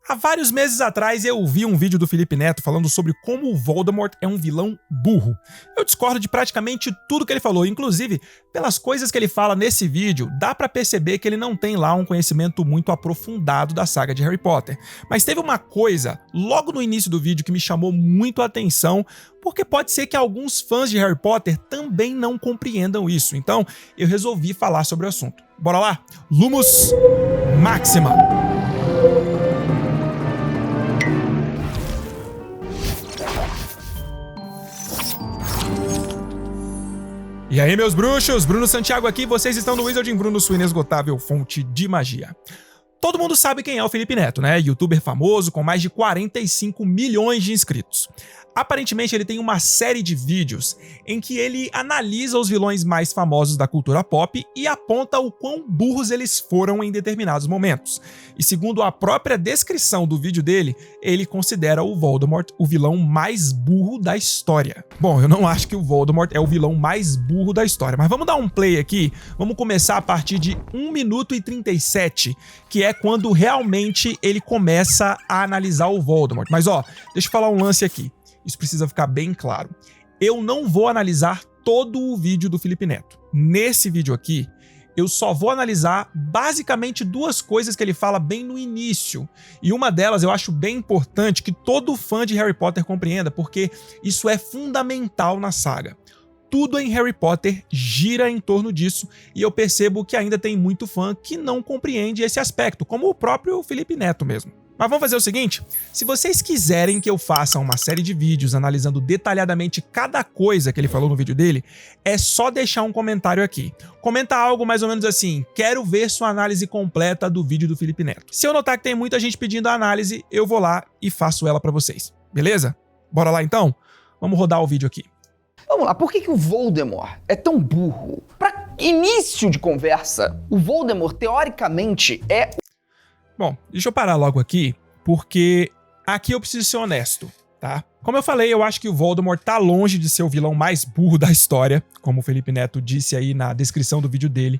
Há vários meses atrás eu vi um vídeo do Felipe Neto falando sobre como o Voldemort é um vilão burro. Eu discordo de praticamente tudo que ele falou, inclusive, pelas coisas que ele fala nesse vídeo, dá pra perceber que ele não tem lá um conhecimento muito aprofundado da saga de Harry Potter. Mas teve uma coisa, logo no início do vídeo, que me chamou muito a atenção, porque pode ser que alguns fãs de Harry Potter também não compreendam isso, então eu resolvi falar sobre o assunto. Bora lá? Lumos Maxima! E aí, meus bruxos, Bruno Santiago aqui, vocês estão no Wizarding Bruno, sua inesgotável fonte de magia. Todo mundo sabe quem é o Felipe Neto, né? Youtuber famoso com mais de 45 milhões de inscritos. Aparentemente ele tem uma série de vídeos em que ele analisa os vilões mais famosos da cultura pop e aponta o quão burros eles foram em determinados momentos. E segundo a própria descrição do vídeo dele, ele considera o Voldemort o vilão mais burro da história. Bom, eu não acho que o Voldemort é o vilão mais burro da história, mas vamos dar um play aqui, vamos começar a partir de 1 minuto e 37, que é quando realmente ele começa a analisar o Voldemort. Mas ó, deixa eu falar um lance aqui. Isso precisa ficar bem claro. Eu não vou analisar todo o vídeo do Felipe Neto. Nesse vídeo aqui, eu só vou analisar basicamente duas coisas que ele fala bem no início. E uma delas eu acho bem importante que todo fã de Harry Potter compreenda, porque isso é fundamental na saga. Tudo em Harry Potter gira em torno disso, e eu percebo que ainda tem muito fã que não compreende esse aspecto, como o próprio Felipe Neto mesmo. Mas vamos fazer o seguinte, se vocês quiserem que eu faça uma série de vídeos analisando detalhadamente cada coisa que ele falou no vídeo dele, é só deixar um comentário aqui. Comenta algo mais ou menos assim, quero ver sua análise completa do vídeo do Felipe Neto. Se eu notar que tem muita gente pedindo a análise, eu vou lá e faço ela pra vocês, beleza? Bora lá então? Vamos rodar o vídeo aqui. Vamos lá, por que o Voldemort é tão burro? Pra início de conversa, o Voldemort teoricamente é... Bom, deixa eu parar logo aqui, porque aqui eu preciso ser honesto, tá? Como eu falei, eu acho que o Voldemort tá longe de ser o vilão mais burro da história, como o Felipe Neto disse aí na descrição do vídeo dele,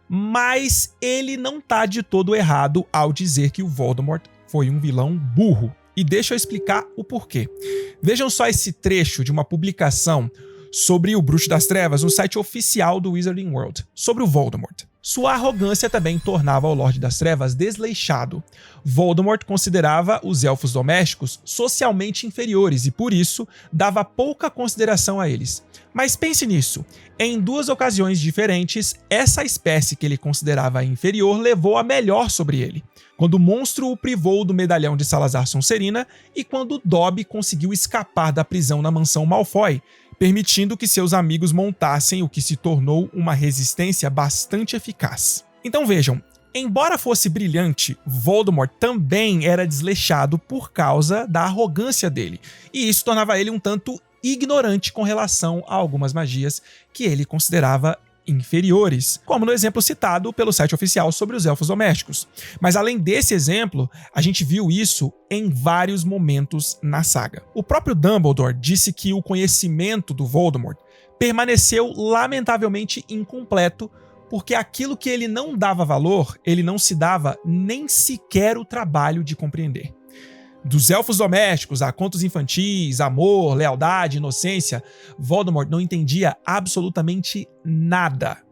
mas ele não tá de todo errado ao dizer que o Voldemort foi um vilão burro. E deixa eu explicar o porquê. Vejam só esse trecho de uma publicação sobre o Bruxo das Trevas no site oficial do Wizarding World, sobre o Voldemort. Sua arrogância também tornava o Lorde das Trevas desleixado. Voldemort considerava os elfos domésticos socialmente inferiores e, por isso, dava pouca consideração a eles. Mas pense nisso, em duas ocasiões diferentes, essa espécie que ele considerava inferior levou a melhor sobre ele. Quando o monstro o privou do medalhão de Salazar Sonserina e quando Dobby conseguiu escapar da prisão na mansão Malfoy, permitindo que seus amigos montassem o que se tornou uma resistência bastante eficaz. Então vejam, embora fosse brilhante, Voldemort também era desleixado por causa da arrogância dele, e isso tornava ele um tanto ignorante com relação a algumas magias que ele considerava inferiores, como no exemplo citado pelo site oficial sobre os elfos domésticos. Mas além desse exemplo, a gente viu isso em vários momentos na saga. O próprio Dumbledore disse que o conhecimento do Voldemort permaneceu lamentavelmente incompleto, porque aquilo que ele não dava valor, ele não se dava nem sequer o trabalho de compreender. Dos elfos domésticos a contos infantis, amor, lealdade, inocência, Voldemort não entendia absolutamente nada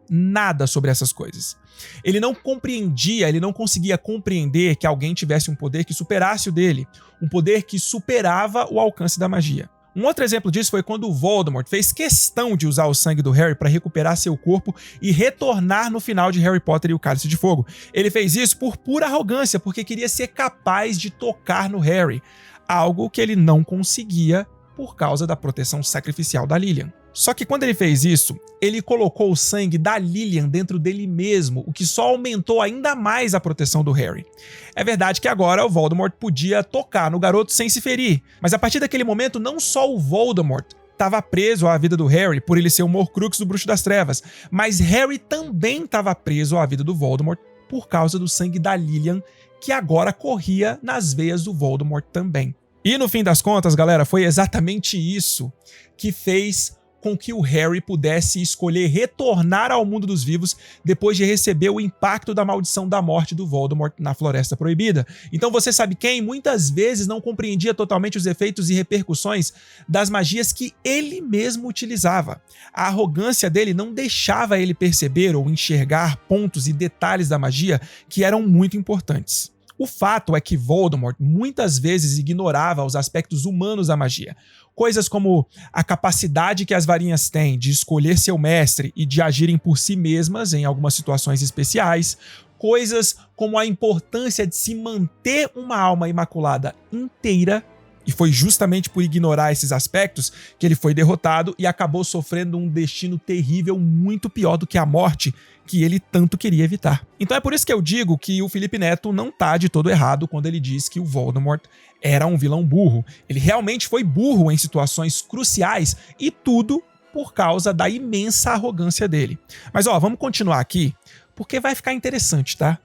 sobre essas coisas. Ele não compreendia, ele não conseguia compreender que alguém tivesse um poder que superasse o dele, um poder que superava o alcance da magia. Um outro exemplo disso foi quando o Voldemort fez questão de usar o sangue do Harry para recuperar seu corpo e retornar no final de Harry Potter e o Cálice de Fogo. Ele fez isso por pura arrogância, porque queria ser capaz de tocar no Harry, algo que ele não conseguia por causa da proteção sacrificial da Lilian. Só que quando ele fez isso, ele colocou o sangue da Lilian dentro dele mesmo, o que só aumentou ainda mais a proteção do Harry. É verdade que agora o Voldemort podia tocar no garoto sem se ferir, mas a partir daquele momento não só o Voldemort estava preso à vida do Harry por ele ser o Horcrux do Bruxo das Trevas, mas Harry também estava preso à vida do Voldemort por causa do sangue da Lilian, que agora corria nas veias do Voldemort também. E no fim das contas, galera, foi exatamente isso que fez com que o Harry pudesse escolher retornar ao mundo dos vivos depois de receber o impacto da maldição da morte do Voldemort na Floresta Proibida. Então você sabe quem muitas vezes não compreendia totalmente os efeitos e repercussões das magias que ele mesmo utilizava. A arrogância dele não deixava ele perceber ou enxergar pontos e detalhes da magia que eram muito importantes. O fato é que Voldemort muitas vezes ignorava os aspectos humanos da magia. Coisas como a capacidade que as varinhas têm de escolher seu mestre e de agirem por si mesmas em algumas situações especiais. Coisas como a importância de se manter uma alma imaculada inteira. E foi justamente por ignorar esses aspectos que ele foi derrotado e acabou sofrendo um destino terrível muito pior do que a morte que ele tanto queria evitar. Então é por isso que eu digo que o Felipe Neto não tá de todo errado quando ele diz que o Voldemort era um vilão burro. Ele realmente foi burro em situações cruciais e tudo por causa da imensa arrogância dele. Mas ó, vamos continuar aqui porque vai ficar interessante, tá?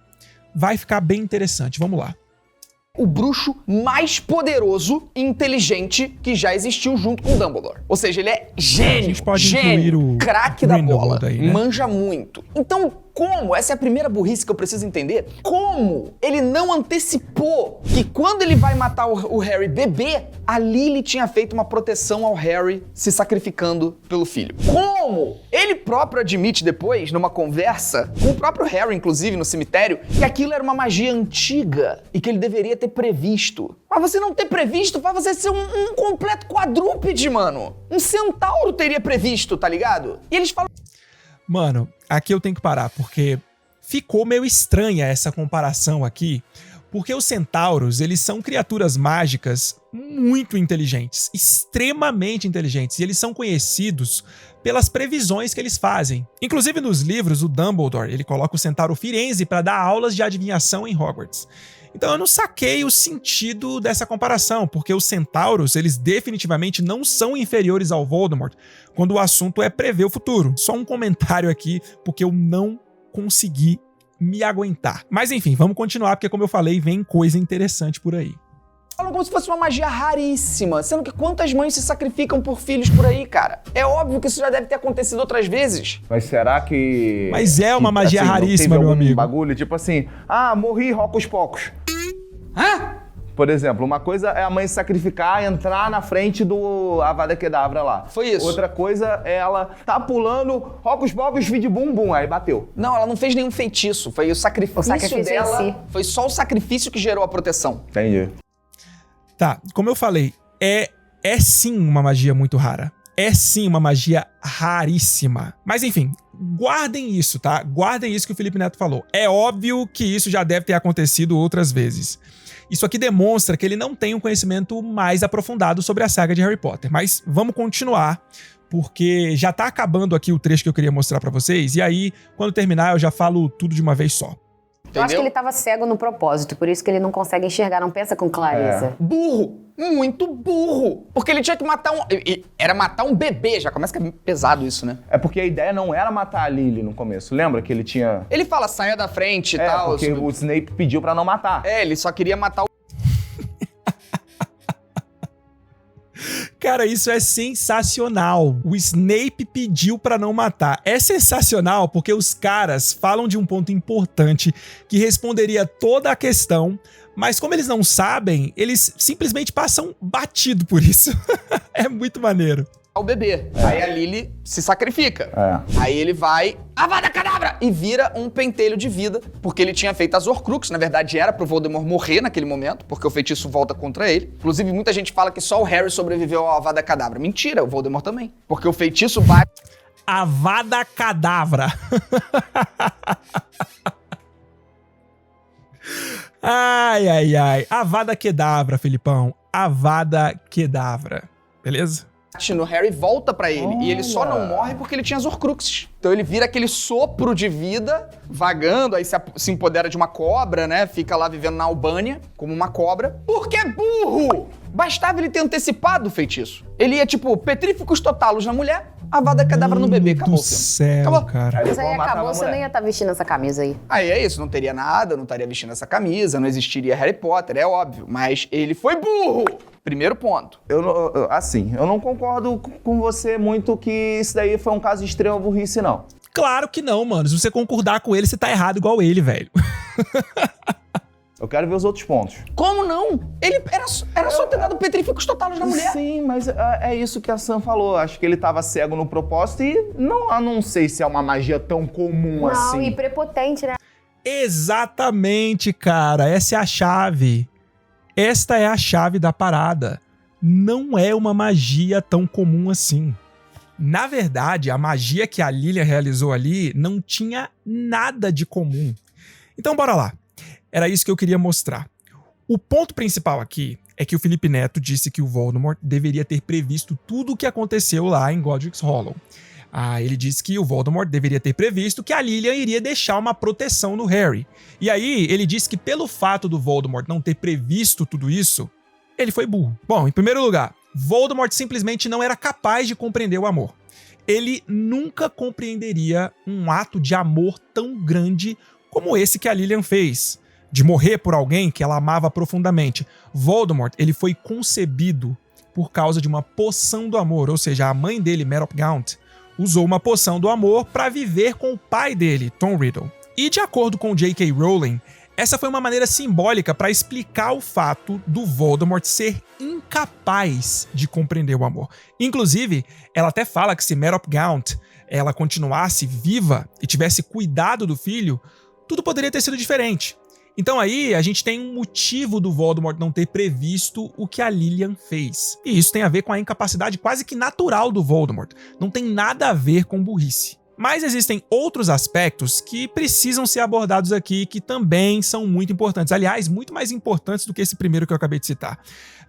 Vai ficar bem interessante, vamos lá. O bruxo mais poderoso e inteligente que já existiu junto com o Dumbledore. Ou seja, ele é gênio, a gente pode incluir o craque da bola, aí, né? Manja muito. Então, como? Essa é a primeira burrice que eu preciso entender. Como ele não antecipou que quando ele vai matar o Harry bebê, a Lily tinha feito uma proteção ao Harry se sacrificando pelo filho? Como? Ele próprio admite depois, numa conversa, com o próprio Harry, inclusive, no cemitério, que aquilo era uma magia antiga e que ele deveria ter previsto. Mas você não ter previsto faz você ser um completo quadrúpede, mano. Um centauro teria previsto, tá ligado? E eles falam... Mano, aqui eu tenho que parar, porque ficou meio estranha essa comparação aqui, porque os centauros, eles são criaturas mágicas muito inteligentes, extremamente inteligentes, e eles são conhecidos pelas previsões que eles fazem. Inclusive nos livros, o Dumbledore, ele coloca o centauro Firenze para dar aulas de adivinhação em Hogwarts. Então eu não saquei o sentido dessa comparação, porque os centauros, eles definitivamente não são inferiores ao Voldemort quando o assunto é prever o futuro. Só um comentário aqui, porque eu não consegui me aguentar. Mas enfim, vamos continuar, porque como eu falei, vem coisa interessante por aí. Falam como se fosse uma magia raríssima, sendo que quantas mães se sacrificam por filhos por aí, cara? É óbvio que isso já deve ter acontecido outras vezes. Mas será que... Mas é uma magia assim, raríssima, meu amigo. Bagulho, tipo assim, morri, rocos pocos. Hã? Por exemplo, uma coisa é a mãe se sacrificar, entrar na frente do Avada Kedavra lá. Foi isso. Outra coisa é ela tá pulando, rocos pocos, vide bum bum, aí bateu. Não, ela não fez nenhum feitiço, foi o sacrifício dela. em si. Foi só o sacrifício que gerou a proteção. Entendi. Tá, como eu falei, é sim uma magia muito rara. É sim uma magia raríssima. Mas enfim, guardem isso, tá? Guardem isso que o Felipe Neto falou. É óbvio que isso já deve ter acontecido outras vezes. Isso aqui demonstra que ele não tem um conhecimento mais aprofundado sobre a saga de Harry Potter. Mas vamos continuar, porque já tá acabando aqui o trecho que eu queria mostrar pra vocês. E aí, quando terminar, eu já falo tudo de uma vez só. Eu acho que ele tava cego no propósito, por isso que ele não consegue enxergar, não pensa com clareza. Burro! Muito burro! Porque ele tinha que matar era matar um bebê, já começa que é pesado isso, né? É porque a ideia não era matar a Lily no começo. Lembra que ele tinha... Ele fala, saia da frente e tal. porque o Snape pediu pra não matar. Ele só queria matar o... Cara, isso é sensacional. O Snape pediu pra não matar. É sensacional porque os caras falam de um ponto importante que responderia toda a questão, mas como eles não sabem, eles simplesmente passam batido por isso. É muito maneiro. o bebê. Aí a Lily se sacrifica. Aí ele vai, Avada Kedavra! E vira um pentelho de vida, porque ele tinha feito as Horcrux. Na verdade, era pro Voldemort morrer naquele momento, porque o feitiço volta contra ele. Inclusive, muita gente fala que só o Harry sobreviveu ao Avada Kedavra. Mentira, o Voldemort também. Porque o feitiço bate... Avada Kedavra. Ai, ai, ai. Avada Kedavra, Felipão. Avada Kedavra. Beleza? No Harry, volta pra ele. E ele só não morre porque ele tinha as Horcruxes. Então ele vira aquele sopro de vida, vagando, aí se empodera de uma cobra, né? Fica lá vivendo na Albânia, como uma cobra. Porque é burro! Bastava ele ter antecipado o feitiço. Ele ia, tipo, petríficos totalos na mulher, Avada Kedavra no bebê. Acabou o filme. Céu, acabou. Cara. Mas aí acabou, você nem ia estar vestindo essa camisa aí. Aí é isso, não teria nada, não estaria vestindo essa camisa, não existiria Harry Potter, é óbvio. Mas ele foi burro! Primeiro ponto. Eu não concordo com você muito que isso daí foi um caso de extrema burrice, não. Claro que não, mano. Se você concordar com ele, você tá errado igual ele, velho. Eu quero ver os outros pontos. Como não? Ele era só ter dado petrificos totais na mulher. Sim, mas é isso que a Sam falou. Acho que ele tava cego no propósito e não sei se é uma magia tão comum assim. Não, e prepotente, né? Exatamente, cara. Essa é a chave. Esta é a chave da parada. Não é uma magia tão comum assim. Na verdade, a magia que a Lilian realizou ali não tinha nada de comum. Então, bora lá. Era isso que eu queria mostrar. O ponto principal aqui é que o Felipe Neto disse que o Voldemort deveria ter previsto tudo o que aconteceu lá em Godric's Hollow. Ele disse que o Voldemort deveria ter previsto que a Lilian iria deixar uma proteção no Harry. E aí, ele disse que pelo fato do Voldemort não ter previsto tudo isso, ele foi burro. Bom, em primeiro lugar, Voldemort simplesmente não era capaz de compreender o amor. Ele nunca compreenderia um ato de amor tão grande como esse que a Lilian fez, de morrer por alguém que ela amava profundamente. Voldemort, ele foi concebido por causa de uma poção do amor, ou seja, a mãe dele, Madame Gaunt, usou uma poção do amor para viver com o pai dele, Tom Riddle. E de acordo com J.K. Rowling, essa foi uma maneira simbólica para explicar o fato do Voldemort ser incapaz de compreender o amor. Inclusive, ela até fala que se Madame Gaunt ela continuasse viva e tivesse cuidado do filho, tudo poderia ter sido diferente. Então aí a gente tem um motivo do Voldemort não ter previsto o que a Lilian fez. E isso tem a ver com a incapacidade quase que natural do Voldemort. Não tem nada a ver com burrice. Mas existem outros aspectos que precisam ser abordados aqui que também são muito importantes. Aliás, muito mais importantes do que esse primeiro que eu acabei de citar.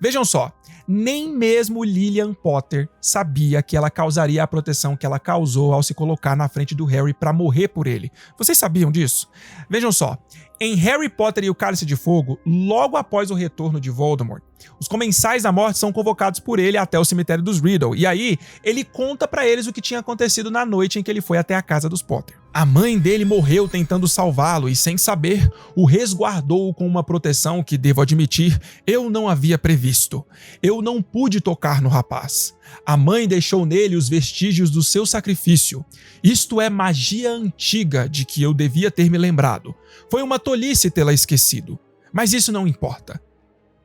Vejam só, nem mesmo Lilian Potter sabia que ela causaria a proteção que ela causou ao se colocar na frente do Harry para morrer por ele. Vocês sabiam disso? Vejam só, em Harry Potter e o Cálice de Fogo, logo após o retorno de Voldemort, os Comensais da Morte são convocados por ele até o cemitério dos Riddle, e aí ele conta pra eles o que tinha acontecido na noite em que ele foi até a casa dos Potter. A mãe dele morreu tentando salvá-lo e, sem saber, o resguardou com uma proteção que, devo admitir, eu não havia previsto. Eu não pude tocar no rapaz. A mãe deixou nele os vestígios do seu sacrifício. Isto é magia antiga de que eu devia ter me lembrado. Foi uma tolice tê-la esquecido. Mas isso não importa.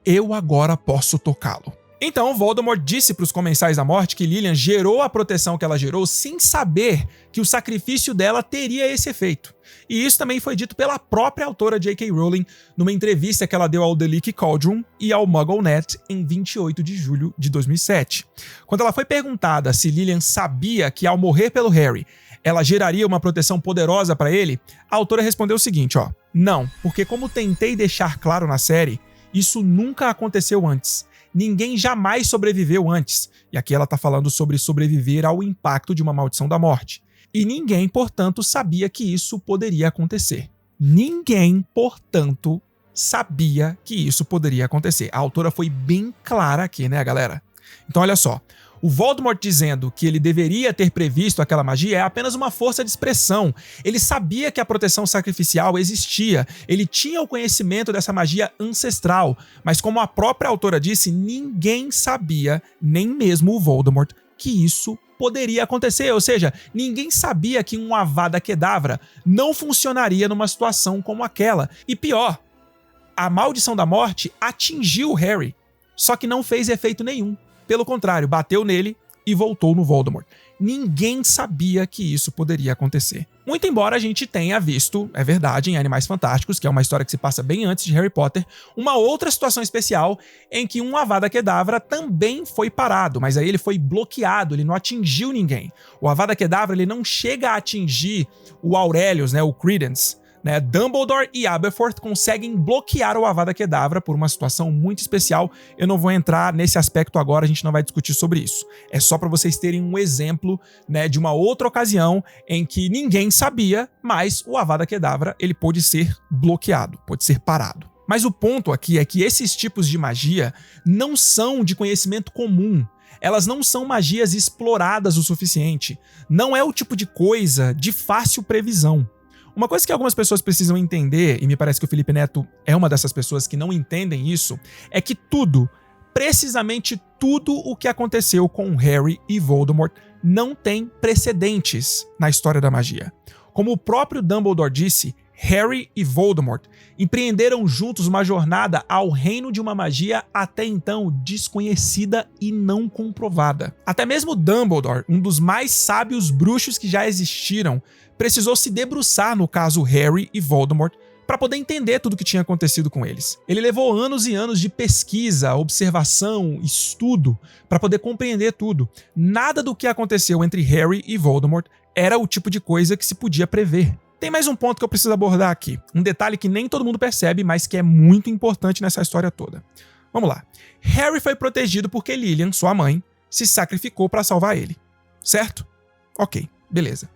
Eu agora posso tocá-lo. Então, Voldemort disse para os Comensais da Morte que Lilian gerou a proteção que ela gerou sem saber que o sacrifício dela teria esse efeito. E isso também foi dito pela própria autora J.K. Rowling numa entrevista que ela deu ao The Leaky Cauldron e ao MuggleNet em 28 de julho de 2007. Quando ela foi perguntada se Lilian sabia que ao morrer pelo Harry, ela geraria uma proteção poderosa para ele, a autora respondeu o seguinte, não, porque como tentei deixar claro na série, isso nunca aconteceu antes. Ninguém jamais sobreviveu antes. E aqui ela tá falando sobre sobreviver ao impacto de uma maldição da morte. E ninguém, portanto, sabia que isso poderia acontecer. Ninguém, portanto, sabia que isso poderia acontecer. A autora foi bem clara aqui, né, galera? Então, olha só. O Voldemort dizendo que ele deveria ter previsto aquela magia é apenas uma força de expressão. Ele sabia que a proteção sacrificial existia, ele tinha o conhecimento dessa magia ancestral, mas como a própria autora disse, ninguém sabia, nem mesmo o Voldemort, que isso poderia acontecer, ou seja, ninguém sabia que um Avada Kedavra não funcionaria numa situação como aquela. E pior, a maldição da morte atingiu o Harry, só que não fez efeito nenhum. Pelo contrário, bateu nele e voltou no Voldemort. Ninguém sabia que isso poderia acontecer. Muito embora a gente tenha visto, é verdade, em Animais Fantásticos, que é uma história que se passa bem antes de Harry Potter, uma outra situação especial em que um Avada Kedavra também foi parado, mas aí ele foi bloqueado, ele não atingiu ninguém. O Avada Kedavra ele não chega a atingir o Aurelius, o Credence. Dumbledore e Aberforth conseguem bloquear o Avada Kedavra por uma situação muito especial. Eu não vou entrar nesse aspecto agora, a gente não vai discutir sobre isso. É só para vocês terem um exemplo de uma outra ocasião em que ninguém sabia, mas o Avada Kedavra ele pôde ser bloqueado, pôde ser parado. Mas o ponto aqui é que esses tipos de magia não são de conhecimento comum. Elas não são magias exploradas o suficiente. Não é o tipo de coisa de fácil previsão. Uma coisa que algumas pessoas precisam entender, e me parece que o Felipe Neto é uma dessas pessoas que não entendem isso, é que tudo, precisamente tudo o que aconteceu com Harry e Voldemort não tem precedentes na história da magia. Como o próprio Dumbledore disse, Harry e Voldemort empreenderam juntos uma jornada ao reino de uma magia até então desconhecida e não comprovada. Até mesmo Dumbledore, um dos mais sábios bruxos que já existiram, precisou se debruçar no caso Harry e Voldemort para poder entender tudo o que tinha acontecido com eles. Ele levou anos e anos de pesquisa, observação, estudo para poder compreender tudo. Nada do que aconteceu entre Harry e Voldemort era o tipo de coisa que se podia prever. Tem mais um ponto que eu preciso abordar aqui. Um detalhe que nem todo mundo percebe, mas que é muito importante nessa história toda. Vamos lá. Harry foi protegido porque Lilian, sua mãe, se sacrificou para salvar ele. Certo? Ok, beleza.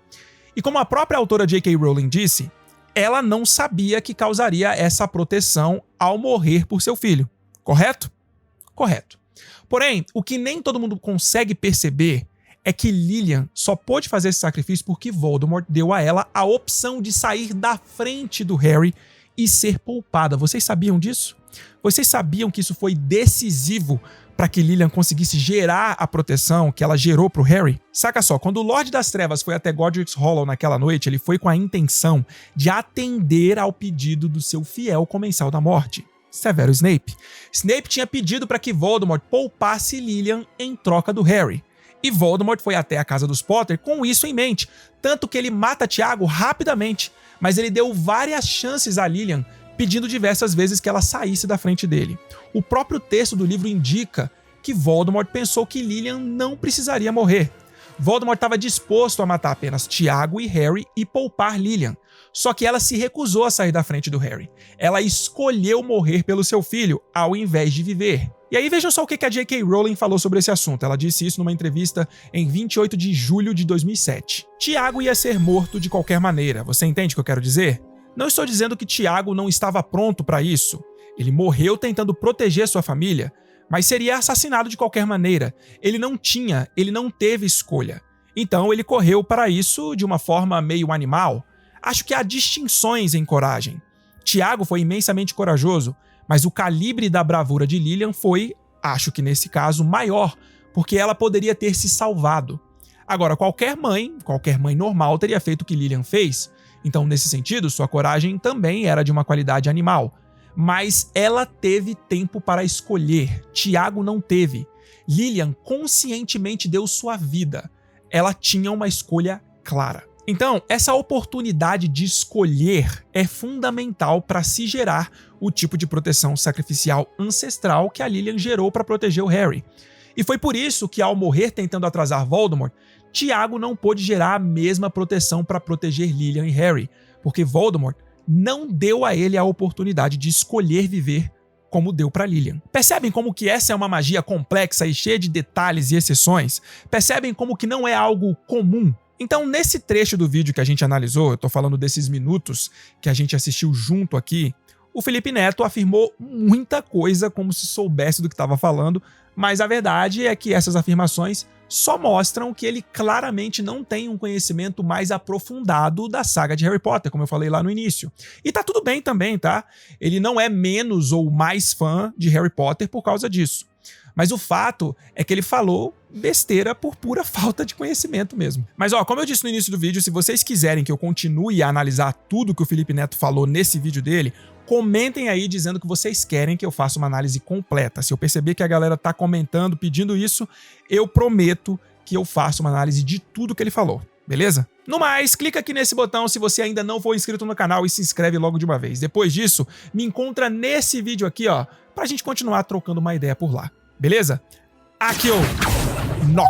E como a própria autora J.K. Rowling disse, ela não sabia que causaria essa proteção ao morrer por seu filho. Correto? Correto. Porém, o que nem todo mundo consegue perceber é que Lilian só pôde fazer esse sacrifício porque Voldemort deu a ela a opção de sair da frente do Harry e ser poupada. Vocês sabiam disso? Vocês sabiam que isso foi decisivo para que Lilian conseguisse gerar a proteção que ela gerou pro Harry? Saca só, quando o Lorde das Trevas foi até Godric's Hollow naquela noite, ele foi com a intenção de atender ao pedido do seu fiel Comensal da Morte, Severo Snape. Snape tinha pedido para que Voldemort poupasse Lilian em troca do Harry. E Voldemort foi até a casa dos Potter com isso em mente, tanto que ele mata Tiago rapidamente, mas ele deu várias chances a Lilian, pedindo diversas vezes que ela saísse da frente dele. O próprio texto do livro indica que Voldemort pensou que Lilian não precisaria morrer. Voldemort estava disposto a matar apenas Tiago e Harry e poupar Lilian. Só que ela se recusou a sair da frente do Harry. Ela escolheu morrer pelo seu filho, ao invés de viver. E aí vejam só o que a J.K. Rowling falou sobre esse assunto. Ela disse isso numa entrevista em 28 de julho de 2007. Tiago ia ser morto de qualquer maneira. Você entende o que eu quero dizer? Não estou dizendo que Tiago não estava pronto para isso. Ele morreu tentando proteger sua família, mas seria assassinado de qualquer maneira. Ele não teve escolha. Então ele correu para isso de uma forma meio animal. Acho que há distinções em coragem. Tiago foi imensamente corajoso, mas o calibre da bravura de Lilian foi, acho que nesse caso, maior, porque ela poderia ter se salvado. Agora, qualquer mãe normal teria feito o que Lilian fez, então nesse sentido, sua coragem também era de uma qualidade animal. Mas ela teve tempo para escolher, Tiago não teve. Lilian conscientemente deu sua vida. Ela tinha uma escolha clara. Então, essa oportunidade de escolher é fundamental para se gerar o tipo de proteção sacrificial ancestral que a Lilian gerou para proteger o Harry. E foi por isso que, ao morrer tentando atrasar Voldemort, Tiago não pôde gerar a mesma proteção para proteger Lilian e Harry, porque Voldemort não deu a ele a oportunidade de escolher viver como deu para Lilian. Percebem como que essa é uma magia complexa e cheia de detalhes e exceções? Percebem como que não é algo comum? Então, nesse trecho do vídeo que a gente analisou, eu tô falando desses minutos que a gente assistiu junto aqui, o Felipe Neto afirmou muita coisa como se soubesse do que estava falando, mas a verdade é que essas afirmações só mostram que ele claramente não tem um conhecimento mais aprofundado da saga de Harry Potter, como eu falei lá no início. E tá tudo bem também, tá? Ele não é menos ou mais fã de Harry Potter por causa disso. Mas o fato é que ele falou besteira por pura falta de conhecimento mesmo. Mas ó, como eu disse no início do vídeo, se vocês quiserem que eu continue a analisar tudo que o Felipe Neto falou nesse vídeo dele, comentem aí dizendo que vocês querem que eu faça uma análise completa. Se eu perceber que a galera tá comentando, pedindo isso, eu prometo que eu faço uma análise de tudo que ele falou, beleza? No mais, clica aqui nesse botão se você ainda não for inscrito no canal e se inscreve logo de uma vez. Depois disso, me encontra nesse vídeo aqui, ó, pra gente continuar trocando uma ideia por lá. Beleza? Aqui, ó, Nox.